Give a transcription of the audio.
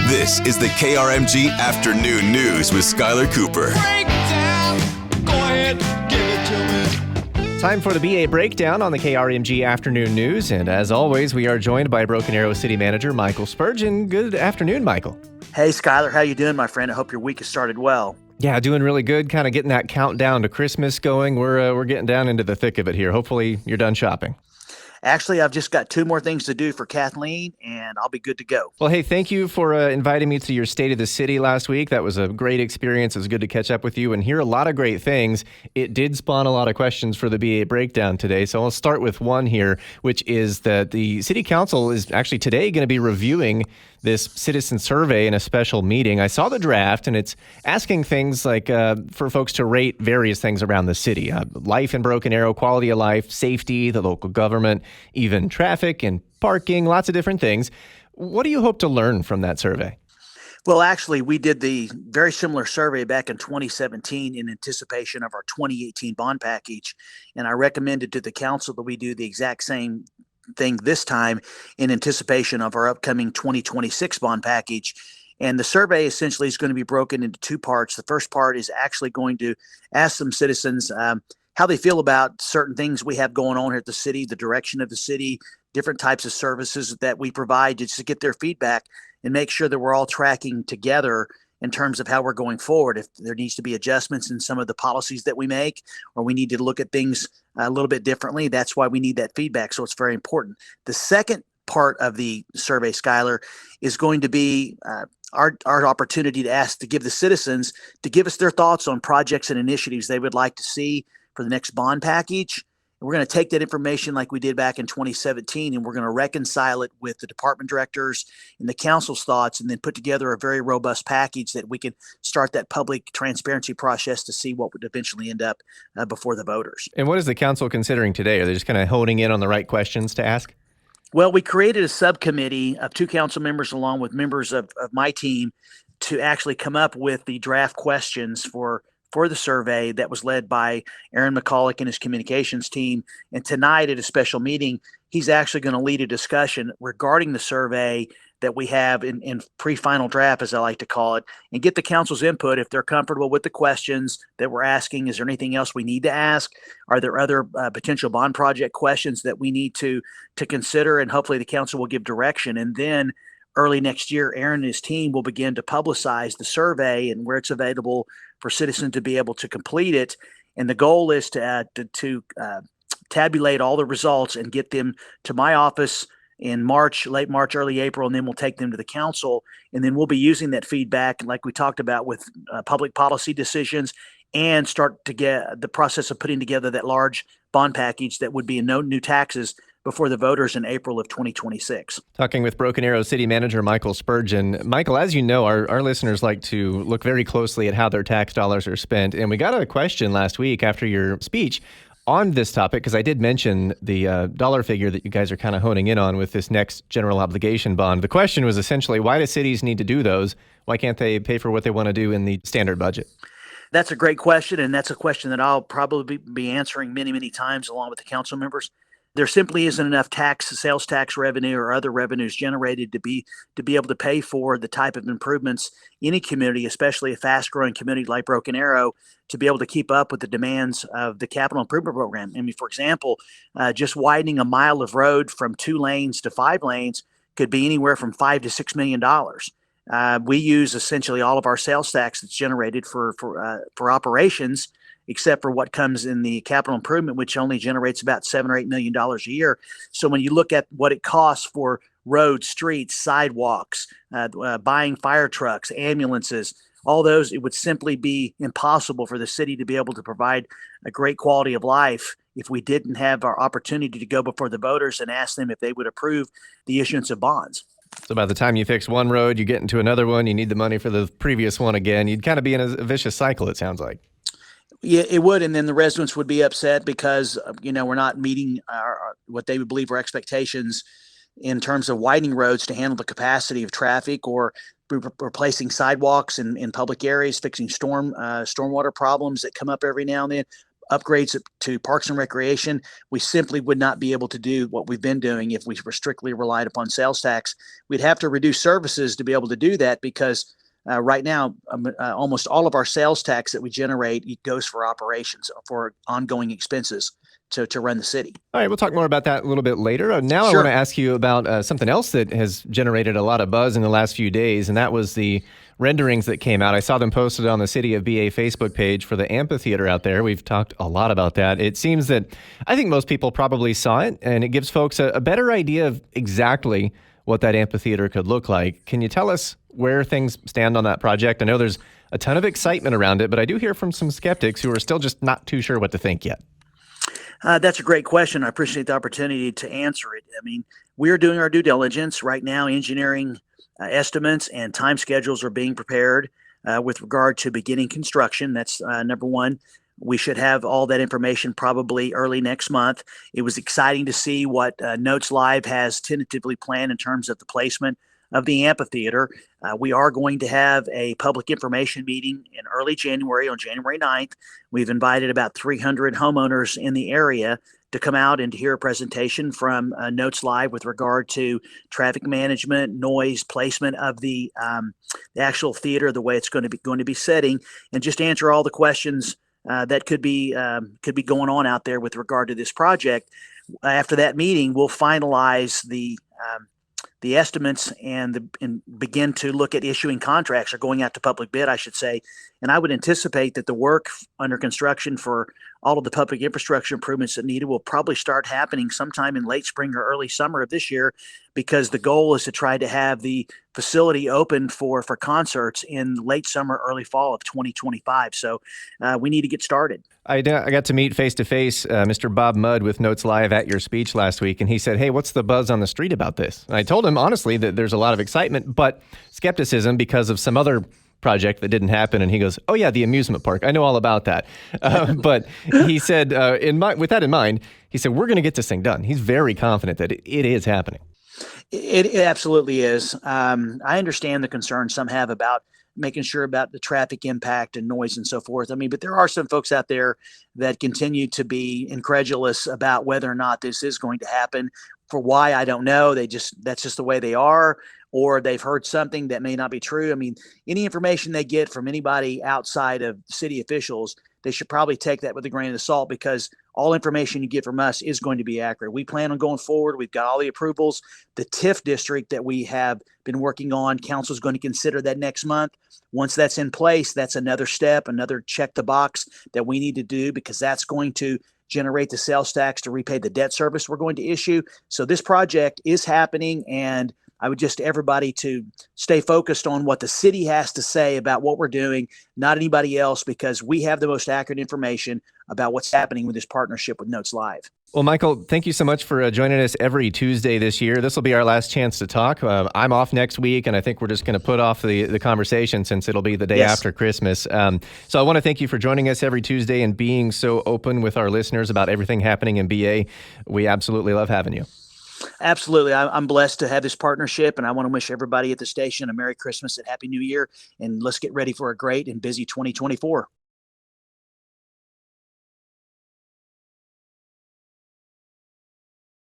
This is the KRMG Afternoon News with Skylar Cooper. Breakdown. Go ahead, give it to me. Time for the BA Breakdown on the KRMG Afternoon News. And as always, we are joined by Broken Arrow City Manager Michael Spurgeon. Good afternoon, Michael. Hey, Skylar. How you doing, my friend? I hope your week has started well. Yeah, doing really good. Kind of getting that countdown to Christmas going. We're getting down into the thick of it here. Hopefully you're done shopping. Actually, I've just got 2 more things to do for Kathleen, and I'll be good to go. Well, hey, thank you for inviting me to your State of the City last week. That was a great experience. It was good to catch up with you and hear a lot of great things. It did spawn a lot of questions for the BA Breakdown today. So I'll start with one here, which is that the City Council is actually today going to be reviewing this citizen survey in a special meeting. I saw the draft, and it's asking things like for folks to rate various things around the city. Life in Broken Arrow, quality of life, safety, the local government, even traffic and parking, lots of different things. What do you hope to learn from that survey? Well, actually, we did the very similar survey back in 2017 in anticipation of our 2018 bond package, and I recommended to the council that we do the exact same thing this time in anticipation of our upcoming 2026 bond package. And the survey essentially is going to be broken into 2 parts. The first part is actually going to ask some citizens how they feel about certain things we have going on here at the city, the direction of the city, different types of services that we provide, just to get their feedback and make sure that we're all tracking together in terms of how we're going forward. If there needs to be adjustments in some of the policies that we make, or we need to look at things a little bit differently, that's why we need that feedback. So it's very important. The second part of the survey, Skylar, is going to be our opportunity to give the citizens to give us their thoughts on projects and initiatives they would like to see for the next bond package. And we're going to take that information like we did back in 2017, and we're going to reconcile it with the department directors and the council's thoughts, and then put together a very robust package that we can start that public transparency process to see what would eventually end up before the voters. And what is the council considering today? Are they just kind of honing in on the right questions to ask? Well, we created a subcommittee of 2 council members along with members of my team to actually come up with the draft questions for the survey that was led by Aaron McCulloch and his communications team. And tonight at a special meeting, he's actually going to lead a discussion regarding the survey that we have in pre-final draft, as I like to call it, and get the council's input if they're comfortable with the questions that we're asking. Is there anything else we need to ask? Are there other potential bond project questions that we need to consider? And hopefully the council will give direction. And then early next year, Aaron and his team will begin to publicize the survey and where it's available for citizens to be able to complete it. And the goal is to tabulate all the results and get them to my office in March, late March, early April, and then we'll take them to the council. And then we'll be using that feedback, like we talked about, with public policy decisions, and start to get the process of putting together that large bond package that would be no new taxes before the voters in April of 2026. Talking with Broken Arrow City Manager Michael Spurgeon. Michael, as you know, our listeners like to look very closely at how their tax dollars are spent. And we got a question last week after your speech on this topic, because I did mention the dollar figure that you guys are kind of honing in on with this next general obligation bond. The question was essentially, why do cities need to do those? Why can't they pay for what they want to do in the standard budget? That's a great question, and that's a question that I'll probably be answering many, many times along with the council members. There simply isn't enough sales tax revenue or other revenues generated to be able to pay for the type of improvements any community, especially a fast-growing community like Broken Arrow, to be able to keep up with the demands of the capital improvement program. I mean, for example, just widening a mile of road from 2 lanes to 5 lanes could be anywhere from $5 to $6 million. We use essentially all of our sales tax that's generated for operations, except for what comes in the capital improvement, which only generates about $7 or $8 million a year. So when you look at what it costs for roads, streets, sidewalks, buying fire trucks, ambulances, all those, it would simply be impossible for the city to be able to provide a great quality of life if we didn't have our opportunity to go before the voters and ask them if they would approve the issuance of bonds. So by the time you fix one road, you get into another one, you need the money for the previous one again. You'd kind of be in a vicious cycle, it sounds like. Yeah, it would. And then the residents would be upset because, we're not meeting what they would believe are expectations in terms of widening roads to handle the capacity of traffic, or replacing sidewalks in public areas, fixing stormwater problems that come up every now and then. upgrades to Parks and Recreation, we simply would not be able to do what we've been doing if we were strictly relied upon sales tax. We'd have to reduce services to be able to do that because right now, almost all of our sales tax that we generate goes for operations, for ongoing expenses to run the city. All right, we'll talk more about that a little bit later. Now Sure. I want to ask you about something else that has generated a lot of buzz in the last few days, and that was the renderings that came out. I saw them posted on the City of BA Facebook page for the amphitheater out there. We've talked a lot about that. It seems that I think most people probably saw it, and it gives folks a better idea of exactly what that amphitheater could look like. Can you tell us where things stand on that project? I know there's a ton of excitement around it, but I do hear from some skeptics who are still just not too sure what to think yet. That's a great question. I appreciate the opportunity to answer it. I mean, we're doing our due diligence right now. Engineering estimates and time schedules are being prepared with regard to beginning construction. That's number one. We should have all that information probably early next month. It was exciting to see what Notes Live has tentatively planned in terms of the placement of the amphitheater. We are going to have a public information meeting in early January, on January 9th. We've invited about 300 homeowners in the area to come out and to hear a presentation from Notes Live with regard to traffic management, noise, placement of the actual theater, the way it's going to be setting, and just answer all the questions that could be going on out there with regard to this project. After that meeting, we'll finalize the estimates and begin to look at issuing contracts, or going out to public bid, I should say. And I would anticipate that the work under construction for all of the public infrastructure improvements that needed will probably start happening sometime in late spring or early summer of this year, because the goal is to try to have the facility open for concerts in late summer, early fall of 2025. So we need to get started. I got to meet face-to-face Mr. Bob Mudd with Notes Live at your speech last week, and he said, hey, what's the buzz on the street about this? And I told him, honestly, that there's a lot of excitement, but skepticism because of some other project that didn't happen. And he goes, oh, yeah, the amusement park. I know all about that. But he said, with that in mind, he said, we're going to get this thing done. He's very confident that it is happening. It absolutely is. I understand the concern some have about making sure about the traffic impact and noise and so forth. I mean, but there are some folks out there that continue to be incredulous about whether or not this is going to happen. For why, I don't know. That's just the way they are, or they've heard something that may not be true. I mean, any information they get from anybody outside of city officials, they should probably take that with a grain of salt, because all information you get from us is going to be accurate. We plan on going forward. We've got all the approvals. The TIF district that we have been working on, council is going to consider that next month. Once that's in place, that's another step, another check the box that we need to do, because that's going to generate the sales tax to repay the debt service we're going to issue. So this project is happening, and I would just everybody to stay focused on what the city has to say about what we're doing, not anybody else, because we have the most accurate information about what's happening with this partnership with Notes Live. Well, Michael, thank you so much for joining us every Tuesday this year. This will be our last chance to talk. I'm off next week, and I think we're just going to put off the conversation since it'll be the day after Christmas. So I want to thank you for joining us every Tuesday and being so open with our listeners about everything happening in BA. We absolutely love having you. Absolutely. I'm blessed to have this partnership, and I want to wish everybody at the station a Merry Christmas and Happy New Year, and let's get ready for a great and busy 2024.